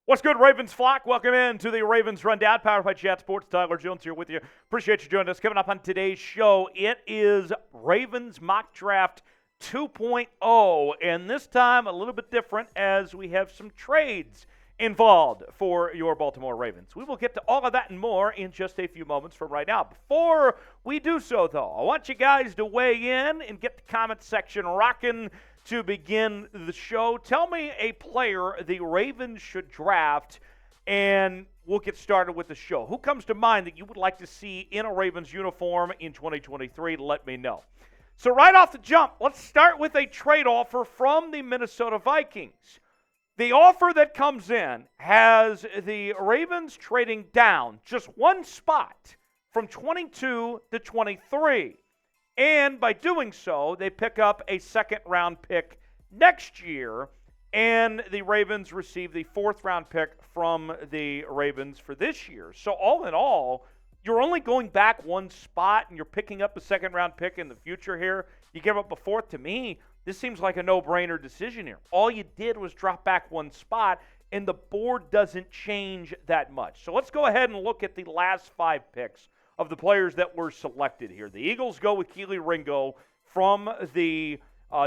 What's good, Ravens flock? Welcome in to the Ravens Rundown, powered by Chat Sports. Tyler Jones here with you. Appreciate you joining us. Coming up on today's show, it is Ravens Mock Draft 2.0, and this time a little bit different as we have some trades involved for your Baltimore Ravens. We will get to all of that and more in just a few moments from right now. Before we do so, though, I want you guys to weigh in and get the comment section rocking to begin the show. Tell me a player the Ravens should draft, and we'll get started with the show. Who comes to mind that you would like to see in a Ravens uniform in 2023? Let me know. So right off the jump, let's start with a trade offer from the Minnesota Vikings. The offer that comes in has the Ravens trading down just one spot from 22 to 23. And by doing so, they pick up a second-round pick next year, and the Ravens receive the fourth-round pick from the Ravens for this year. So all in all, you're only going back one spot, and you're picking up a second-round pick in the future here. You give up a fourth. To me, this seems like a no-brainer decision here. All you did was drop back one spot, and the board doesn't change that much. So let's go ahead and look at the last five picks of the players that were selected here. The Eagles go with Kelee Ringo from the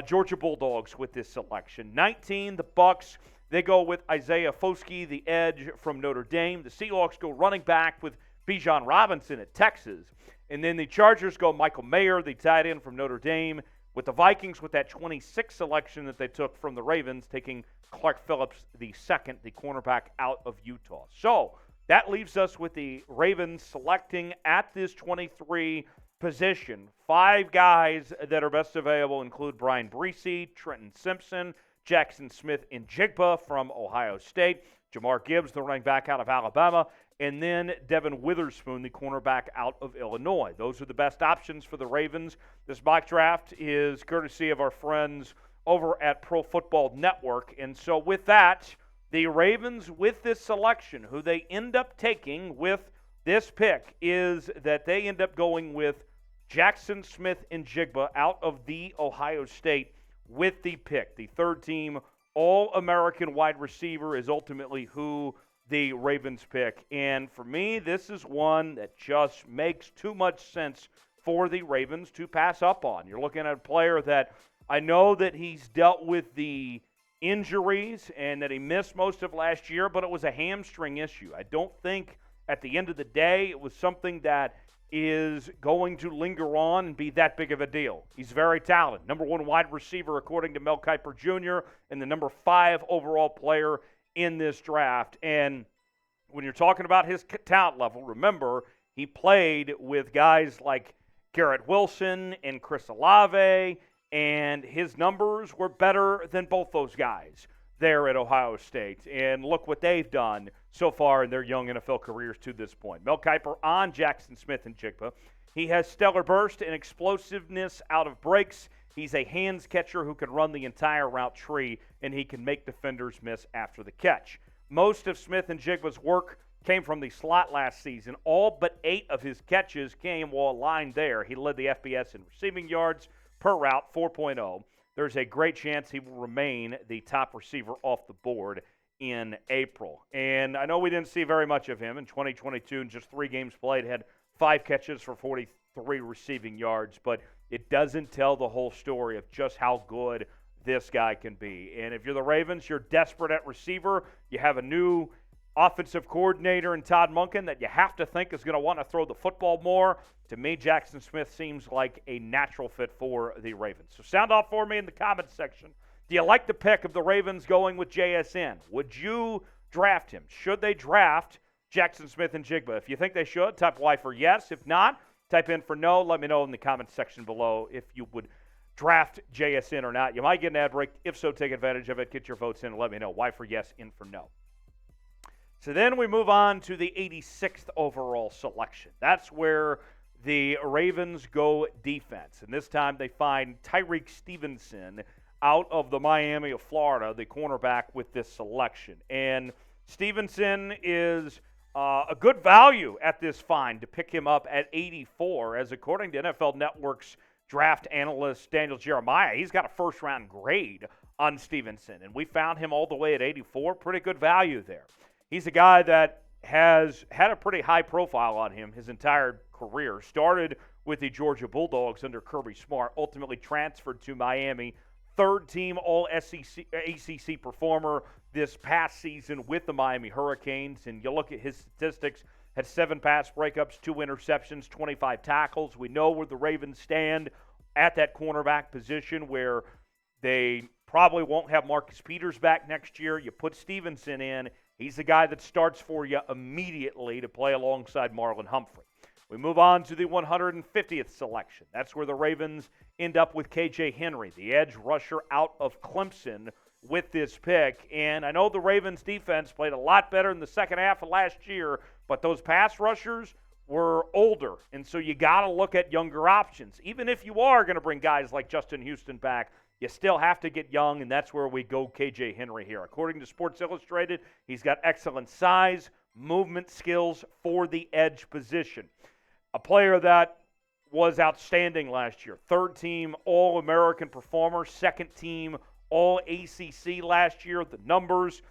Georgia Bulldogs with this selection. 19, the Bucks, they go with Isaiah Foskey, the edge from Notre Dame. The Seahawks go running back with Bijan Robinson at Texas. And then the Chargers go Michael Mayer, the tight end from Notre Dame, with the Vikings with that 26th selection that they took from the Ravens, taking Clark Phillips the second, the cornerback out of Utah. So that leaves us with the Ravens selecting at this 23 position. Five guys that are best available include Bryan Bresee, Trenton Simpson, Jaxon Smith-Njigba from Ohio State, Jahmyr Gibbs, the running back out of Alabama, and then Devin Witherspoon, the cornerback out of Illinois. Those are the best options for the Ravens. This mock draft is courtesy of our friends over at Pro Football Network. And so with that, the Ravens, with this selection, who they end up taking with this pick, is that they end up going with Jaxon Smith-Njigba out of the Ohio State with the pick. The third-team All-American wide receiver is ultimately who the Ravens pick. And for me, this is one that just makes too much sense for the Ravens to pass up on. You're looking at a player that I know that he's dealt with the injuries and that he missed most of last year, but it was a hamstring issue. I don't think at the end of the day it was something that is going to linger on and be that big of a deal. He's very talented. Number one wide receiver according to Mel Kiper Jr. and the number 5 overall player in this draft. And when you're talking about his talent level, remember he played with guys like Garrett Wilson and Chris Olave, and his numbers were better than both those guys there at Ohio State. And look what they've done so far in their young NFL careers to this point. Mel Kiper on Jaxon Smith-Njigba. He has stellar burst and explosiveness out of breaks. He's a hands catcher who can run the entire route tree, and he can make defenders miss after the catch. Most of Smith-Njigba's work came from the slot last season. All but 8 of his catches came while lined there. He led the FBS in receiving yards per route, 4.0. There's a great chance he will remain the top receiver off the board in April. And I know we didn't see very much of him in 2022. In just 3 games played, had 5 catches for 43 receiving yards, but it doesn't tell the whole story of just how good this guy can be. And if you're the Ravens, you're desperate at receiver. You have a new offensive coordinator in Todd Monken that you have to think is going to want to throw the football more. To me, Jaxon Smith seems like a natural fit for the Ravens. So sound off for me in the comments section. Do you like the pick of the Ravens going with JSN? Would you draft him? Should they draft Jaxon Smith-Njigba? If you think they should, type Y for yes. If not, type in for no. Let me know in the comments section below if you would draft JSN or not. You might get an ad break. If so, take advantage of it. Get your votes in and let me know. Y for yes, in for no. So then we move on to the 86th overall selection. That's where the Ravens go defense. And this time they find Tyrique Stevenson out of the Miami of Florida, the cornerback with this selection. And Stevenson is a good value at this find to pick him up at 84, as according to NFL Network's draft analyst Daniel Jeremiah, he's got a first-round grade on Stevenson. And we found him all the way at 84. Pretty good value there. He's a guy that has had a pretty high profile on him his entire career. Started with the Georgia Bulldogs under Kirby Smart, ultimately transferred to Miami. Third-team All-SEC ACC performer this past season with the Miami Hurricanes. And you look at his statistics, had 7 pass breakups, 2 interceptions, 25 tackles. We know where the Ravens stand at that cornerback position, where they probably won't have Marcus Peters back next year. You put Stevenson in. He's the guy that starts for you immediately to play alongside Marlon Humphrey. We move on to the 150th selection. That's where the Ravens end up with KJ Henry, the edge rusher out of Clemson, with this pick. And I know the Ravens defense played a lot better in the second half of last year, but those pass rushers were older, and so you got to look at younger options. Even if you are going to bring guys like Justin Houston back, you still have to get young, and that's where we go KJ Henry here. According to Sports Illustrated, he's got excellent size, movement skills for the edge position. A player that was outstanding last year. Third-team All-American performer, second-team All-ACC last year. The numbers,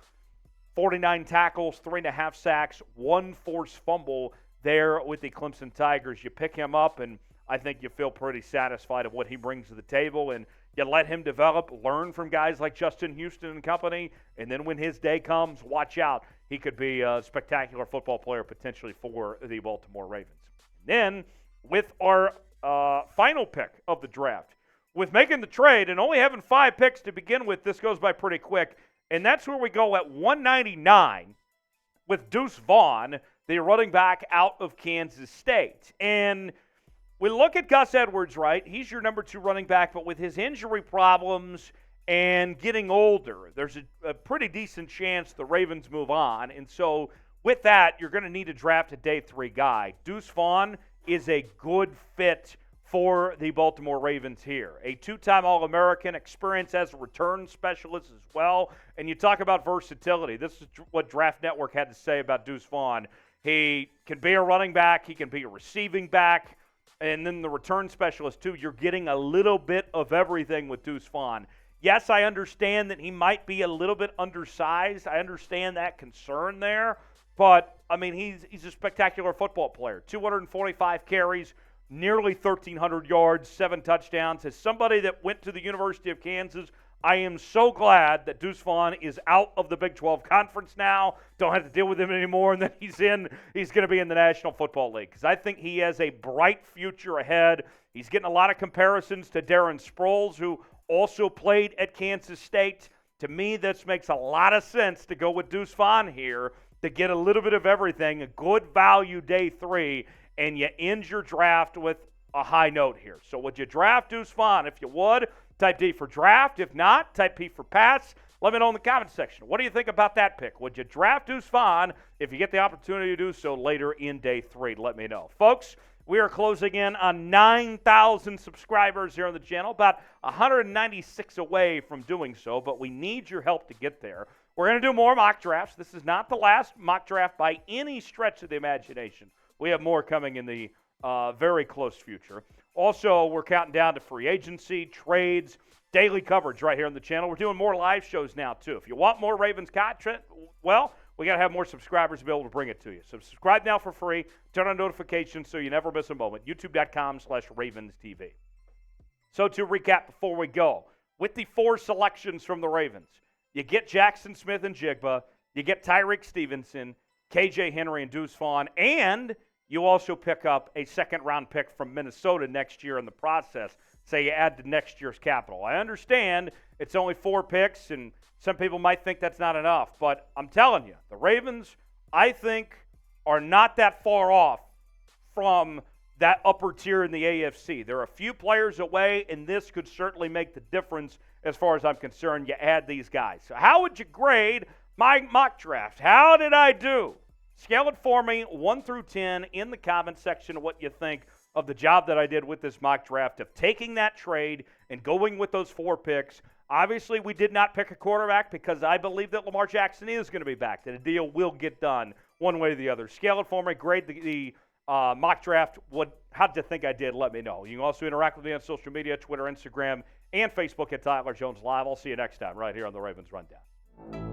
49 tackles, 3.5 sacks, 1 forced fumble there with the Clemson Tigers. You pick him up, and I think you feel pretty satisfied of what he brings to the table, and you let him develop, learn from guys like Justin Houston and company, and then when his day comes, watch out. He could be a spectacular football player potentially for the Baltimore Ravens. Then, with our final pick of the draft, with making the trade and only having 5 picks to begin with, this goes by pretty quick, and that's where we go at 199 with Deuce Vaughn, the running back out of Kansas State. And we look at Gus Edwards, right? He's your number 2 running back, but with his injury problems and getting older, there's a pretty decent chance the Ravens move on. And so with that, you're going to need to draft a day 3 guy. Deuce Vaughn is a good fit for the Baltimore Ravens here. A 2-time All-American, experience as a return specialist as well. And you talk about versatility. This is what Draft Network had to say about Deuce Vaughn. He can be a running back. He can be a receiving back. And then the return specialist, too. You're getting a little bit of everything with Deuce Vaughn. Yes, I understand that he might be a little bit undersized. I understand that concern there. But, I mean, he's a spectacular football player. 245 carries, nearly 1,300 yards, 7 touchdowns. As somebody that went to the University of Kansas, I am so glad that Deuce Vaughn is out of the Big 12 Conference now. Don't have to deal with him anymore, and that he's going to be in the National Football League, because I think he has a bright future ahead. He's getting a lot of comparisons to Darren Sproles, who also played at Kansas State. To me, this makes a lot of sense to go with Deuce Vaughn here to get a little bit of everything, a good value day 3, and you end your draft with a high note here. So would you draft Deuce Vaughn? If you would, type D for draft. If not, type P for pass. Let me know in the comment section. What do you think about that pick? Would you draft Deuce Vaughn if you get the opportunity to do so later in day 3? Let me know. Folks, we are closing in on 9,000 subscribers here on the channel, about 196 away from doing so, but we need your help to get there. We're going to do more mock drafts. This is not the last mock draft by any stretch of the imagination. We have more coming in the very close future. Also, we're counting down to free agency, trades, daily coverage right here on the channel. We're doing more live shows now, too. If you want more Ravens content, well, we got to have more subscribers to be able to bring it to you. So subscribe now for free. Turn on notifications so you never miss a moment. YouTube.com/RavensTV. So to recap before we go, with the 4 selections from the Ravens, you get Jaxon Smith-Njigba, you get Tyrique Stevenson, KJ Henry, and Deuce Vaughn, and you also pick up a second-round pick from Minnesota next year in the process. Say you add to next year's capital. I understand it's only 4 picks, and some people might think that's not enough. But I'm telling you, the Ravens, I think, are not that far off from that upper tier in the AFC. They're a few players away, and this could certainly make the difference as far as I'm concerned. You add these guys. So how would you grade my mock draft? How did I do? Scale it for me, 1 through 10, in the comment section of what you think of the job that I did with this mock draft, of taking that trade and going with those 4 picks. Obviously, we did not pick a quarterback because I believe that Lamar Jackson is going to be back, that a deal will get done one way or the other. Scale it for me, grade the mock draft. How did you think I did? Let me know. You can also interact with me on social media, Twitter, Instagram, and Facebook at Tyler Jones Live. I'll see you next time right here on the Ravens Rundown.